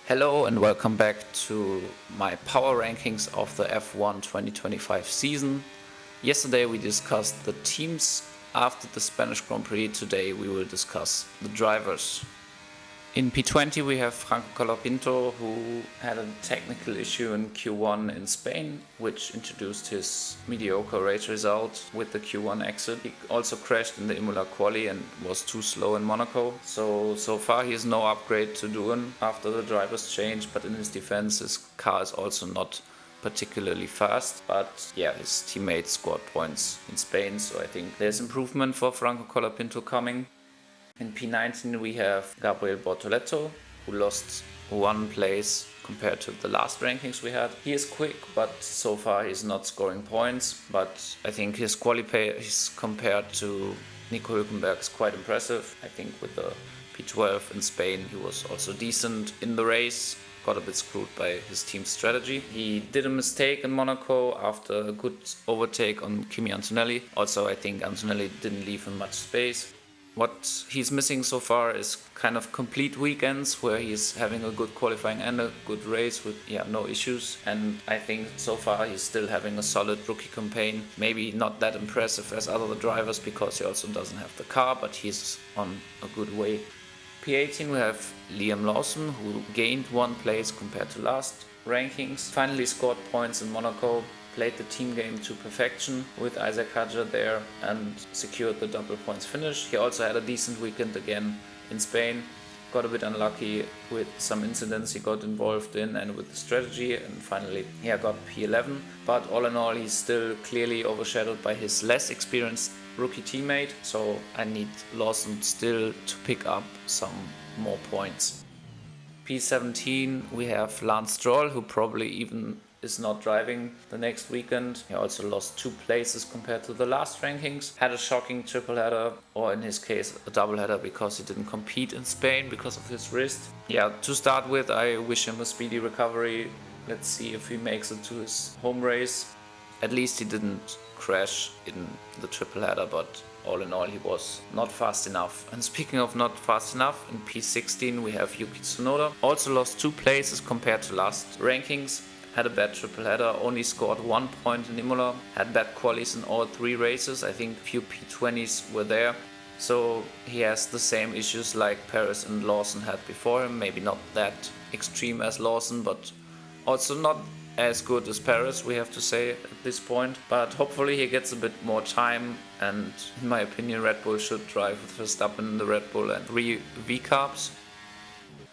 Hello and welcome back to my power rankings of the F1 2025 season. Yesterday we discussed the teams after the Spanish Grand Prix. Today we will discuss the drivers. In P20 we have Franco Colapinto, who had a technical issue in Q1 in Spain, which introduced his mediocre race result with the Q1 exit. He also crashed in the Imola quali and was too slow in Monaco. So far he has no upgrade to do after the drivers change, but in his defense his car is also not particularly fast, but yeah, his teammates scored points in Spain, so I think there's improvement for Franco Colapinto coming. In P19 we have Gabriel Bortoleto, who lost one place compared to the last rankings we had. He is quick, but so far he's not scoring points, but I think his quali pace compared to Nico Hülkenberg is quite impressive. I think with the P12 in Spain he was also decent in the race. Got a bit screwed by his team's strategy. He did a mistake in Monaco after a good overtake on Kimi Antonelli. Also, I think Antonelli didn't leave him much space. What he's missing so far is kind of complete weekends where he's having a good qualifying and a good race with no issues. And I think so far he's still having a solid rookie campaign. Maybe not that impressive as other drivers because he also doesn't have the car, but he's on a good way. P18 we have Liam Lawson, who gained one place compared to last rankings. Finally scored points in Monaco. Played the team game to perfection with Isaac Hadjar there and secured the double points finish. He also had a decent weekend again in Spain. Got a bit unlucky with some incidents he got involved in and with the strategy, and finally got P11. But all in all, he's still clearly overshadowed by his less experienced rookie teammate, so I need Lawson still to pick up some more points. P17 we have Lance Stroll, who probably even is not driving the next weekend. He also lost 2 places compared to the last rankings. Had a shocking triple header, or in his case a double header, because he didn't compete in Spain because of his wrist. To start with, I wish him a speedy recovery. Let's see if he makes it to his home race. At least he didn't crash in the triple header, but all in all he was not fast enough. And speaking of not fast enough, in P16 we have Yuki Tsunoda. Also lost 2 places compared to last rankings. Had a bad triple header, only scored 1 point in Imola, had bad qualies in all 3 races. I think few P20s were there. So he has the same issues like Perez and Lawson had before him. Maybe not that extreme as Lawson, but also not as good as Perez, we have to say at this point. But hopefully he gets a bit more time, and in my opinion Red Bull should drive with Verstappen in the Red Bull and 3 V-Carbs.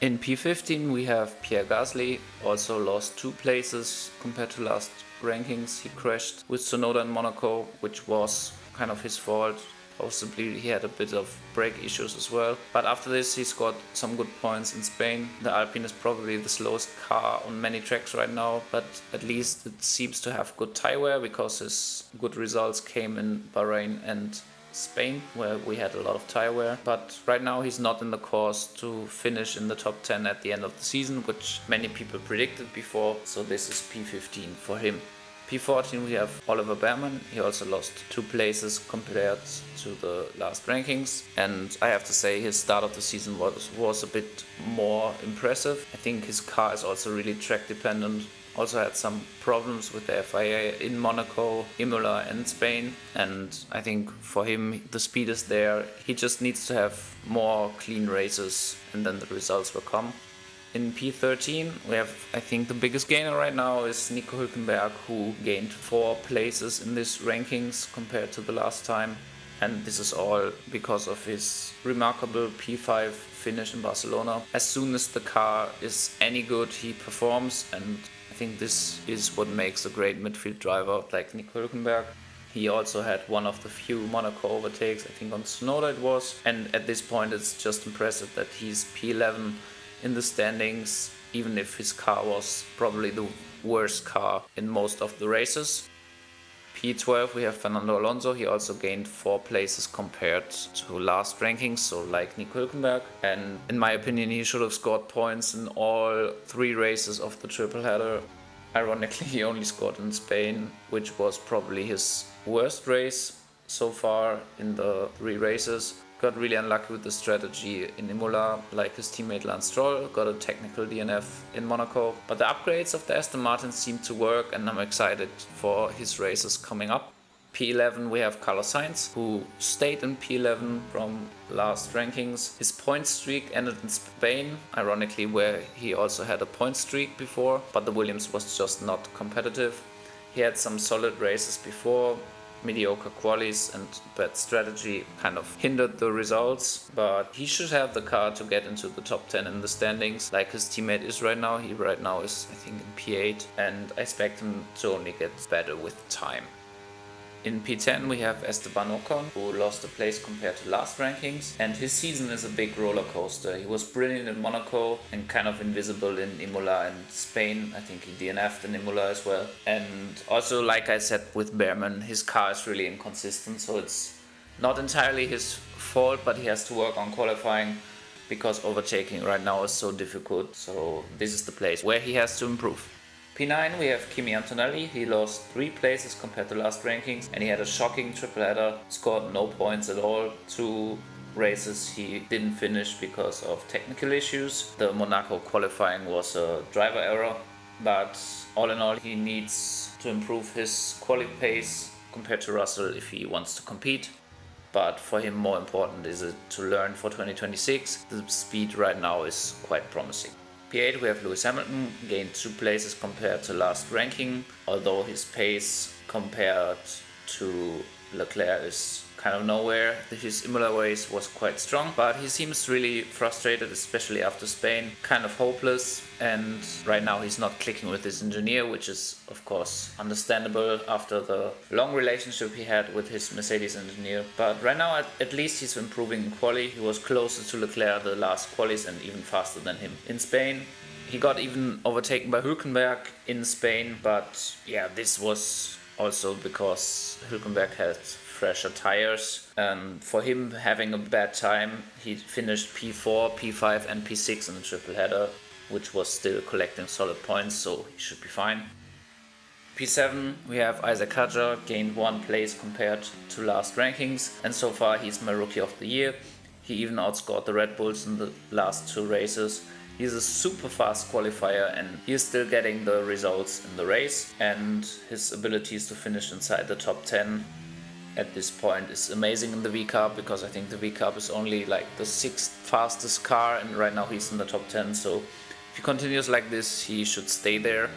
In P15 we have Pierre Gasly, also lost 2 places compared to last rankings. He crashed with Tsunoda in Monaco, which was kind of his fault. Possibly he had a bit of brake issues as well. But after this he scored some good points in Spain. The Alpine is probably the slowest car on many tracks right now, but at least it seems to have good tyre wear because his good results came in Bahrain and Spain, where we had a lot of tyre wear. But right now he's not in the course to finish in the top 10 at the end of the season, which many people predicted before, so this is P15 for him. P14 we have Oliver Behrmann. He also lost 2 places compared to the last rankings, and I have to say his start of the season was a bit more impressive. I think his car is also really track dependent. Also had some problems with the FIA in Monaco, Imola and Spain, and I think for him the speed is there. He just needs to have more clean races and then the results will come. In P13 we have, I think the biggest gainer right now is Nico Hülkenberg, who gained 4 places in this rankings compared to the last time, and this is all because of his remarkable P5 finish in Barcelona. As soon as the car is any good he performs, and I think this is what makes a great midfield driver like Nico Hülkenberg. He also had one of the few Monaco overtakes, I think on Tsunoda it was, and at this point it's just impressive that he's P11 in the standings, even if his car was probably the worst car in most of the races. P12 we have Fernando Alonso. He also gained 4 places compared to last rankings, so like Nico Hülkenberg, and in my opinion he should have scored points in all 3 races of the triple header. Ironically he only scored in Spain, which was probably his worst race so far in the 3 races. got really unlucky with the strategy in Imola, like his teammate Lance Stroll, got a technical DNF in Monaco. But the upgrades of the Aston Martin seem to work, and I'm excited for his races coming up. P11 we have Carlos Sainz, who stayed in P11 from last rankings. His point streak ended in Spain, ironically where he also had a point streak before, but the Williams was just not competitive. He had some solid races before, mediocre qualies and bad strategy kind of hindered the results, but he should have the car to get into the top 10 in the standings like his teammate is right now. He right now is I think in P8, and I expect him to only get better with time. In P10 we have Esteban Ocon, who lost a place compared to last rankings, and his season is a big roller coaster. He was brilliant in Monaco and kind of invisible in Imola and Spain. I think he DNF'd in Imola as well. And also, like I said with Behrman, his car is really inconsistent, so it's not entirely his fault, but he has to work on qualifying because overtaking right now is so difficult. So this is the place where he has to improve. P9 we have Kimi Antonelli. He lost 3 places compared to last rankings, and he had a shocking triple header, scored no points at all. 2 races he didn't finish because of technical issues. The Monaco qualifying was a driver error, but all in all he needs to improve his quali pace compared to Russell if he wants to compete. But for him more important is it to learn for 2026. The speed right now is quite promising. P8 we have Lewis Hamilton, gained 2 places compared to last ranking, although his pace compared to Leclerc is kind of nowhere. His Imola race was quite strong, but he seems really frustrated, especially after Spain, kind of hopeless, and right now he's not clicking with his engineer, which is of course understandable after the long relationship he had with his Mercedes engineer. But right now at least he's improving in quali. He was closer to Leclerc the last qualis and even faster than him in Spain. He got even overtaken by Hülkenberg in Spain, but yeah, this was also because Hülkenberg had fresher tires. For him having a bad time, he finished P4, P5 and P6 in the triple header, which was still collecting solid points, so he should be fine. P7 we have Isaac Hadjar, gained 1 place compared to last rankings, and so far he's my rookie of the year. He even outscored the Red Bulls in the last 2 races. He's a super fast qualifier and he's still getting the results in the race, and his abilities to finish inside the top 10 at this point is amazing in the V-Cup, because I think the V-Cup is only like the 6th fastest car and right now he's in the top 10, so if he continues like this he should stay there.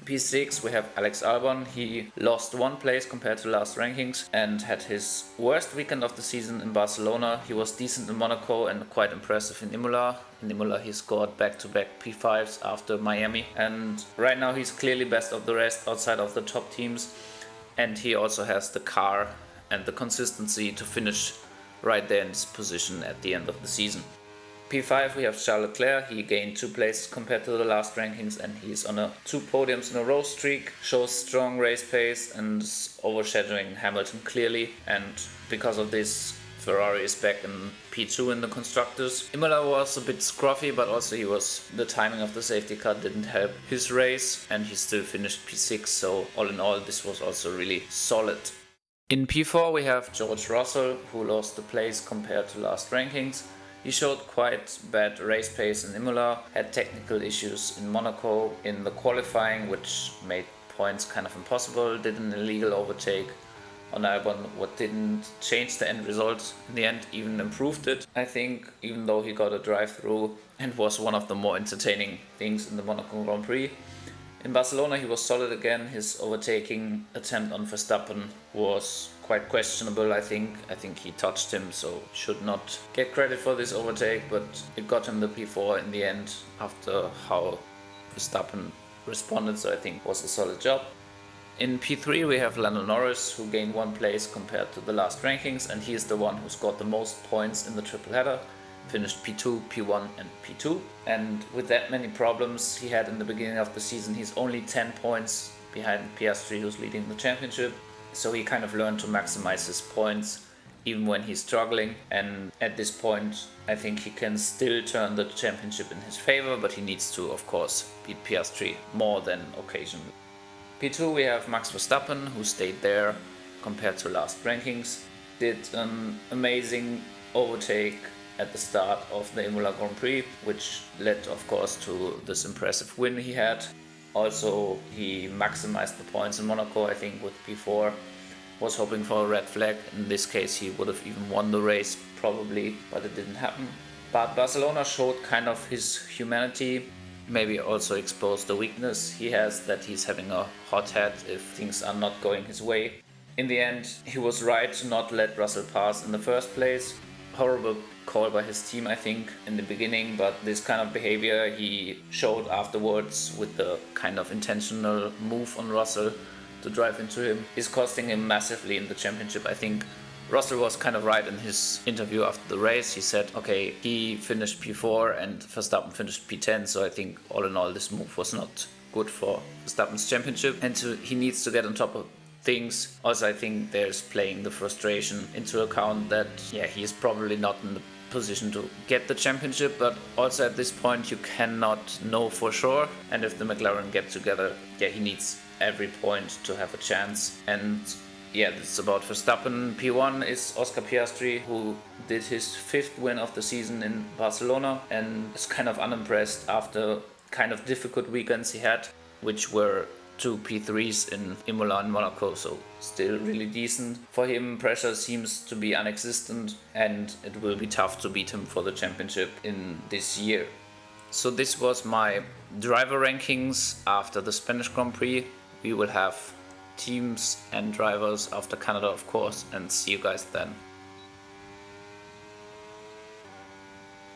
P6 we have Alex Albon. He lost 1 place compared to last rankings and had his worst weekend of the season in Barcelona. He was decent in Monaco and quite impressive in Imola. In Imola he scored back-to-back P5s after Miami, and right now he's clearly best of the rest outside of the top teams, and he also has the car and the consistency to finish right there in this position at the end of the season. P5 we have Charles Leclerc. He gained 2 places compared to the last rankings and he's on a 2 podiums in a row streak, shows strong race pace and is overshadowing Hamilton clearly, and because of this Ferrari is back in P2 in the constructors. Imola was a bit scruffy, but also the timing of the safety car didn't help his race and he still finished P6, so all in all this was also really solid. In P4 we have George Russell, who lost a place compared to last rankings. He showed quite bad race pace in Imola, had technical issues in Monaco in the qualifying, which made points kind of impossible, did an illegal overtake on Albon, what didn't change the end result in the end, even improved it, I think, even though he got a drive-through and was one of the more entertaining things in the Monaco Grand Prix. In Barcelona he was solid again. His overtaking attempt on Verstappen was quite questionable, I think. I think he touched him, so should not get credit for this overtake, but it got him the P4 in the end after how Verstappen responded, so I think it was a solid job. In P3 we have Lando Norris, who gained 1 place compared to the last rankings, and he is the one who scored the most points in the triple header. Finished P2, P1 and P2, and with that many problems he had in the beginning of the season, he's only 10 points behind Piastri, who's leading the championship, so he kind of learned to maximize his points even when he's struggling, and at this point I think he can still turn the championship in his favor, but he needs to of course beat Piastri more than occasionally. P2 we have Max Verstappen, who stayed there compared to last rankings. Did an amazing overtake at the start of the Imola Grand Prix, which led of course to this impressive win he had. Also, he maximized the points in Monaco. I think with P4 was hoping for a red flag. In this case he would have even won the race probably, but it didn't happen. But Barcelona showed kind of his humanity, maybe also exposed the weakness he has, that he's having a hot head if things are not going his way. In the end, he was right to not let Russell pass in the first place. Horrible call by his team, I think, in the beginning, but this kind of behavior he showed afterwards with the kind of intentional move on Russell to drive into him is costing him massively in the championship. I think Russell was kind of right in his interview after the race. He said, okay, he finished P4 and Verstappen finished P10, so I think all in all this move was not good for Verstappen's championship, and he needs to get on top of things. Also, I think there's playing the frustration into account that, he is probably not in the position to get the championship, but also at this point you cannot know for sure, and if the McLaren get together, he needs every point to have a chance. And this is about Verstappen. P1 is Oscar Piastri, who did his 5th win of the season in Barcelona and is kind of unimpressed after kind of difficult weekends he had, which were 2 P3s in Imola and Monaco, so still really decent. For him, pressure seems to be non-existent and it will be tough to beat him for the championship in this year. So this was my driver rankings after the Spanish Grand Prix. We will have teams and drivers after Canada, of course, and see you guys then.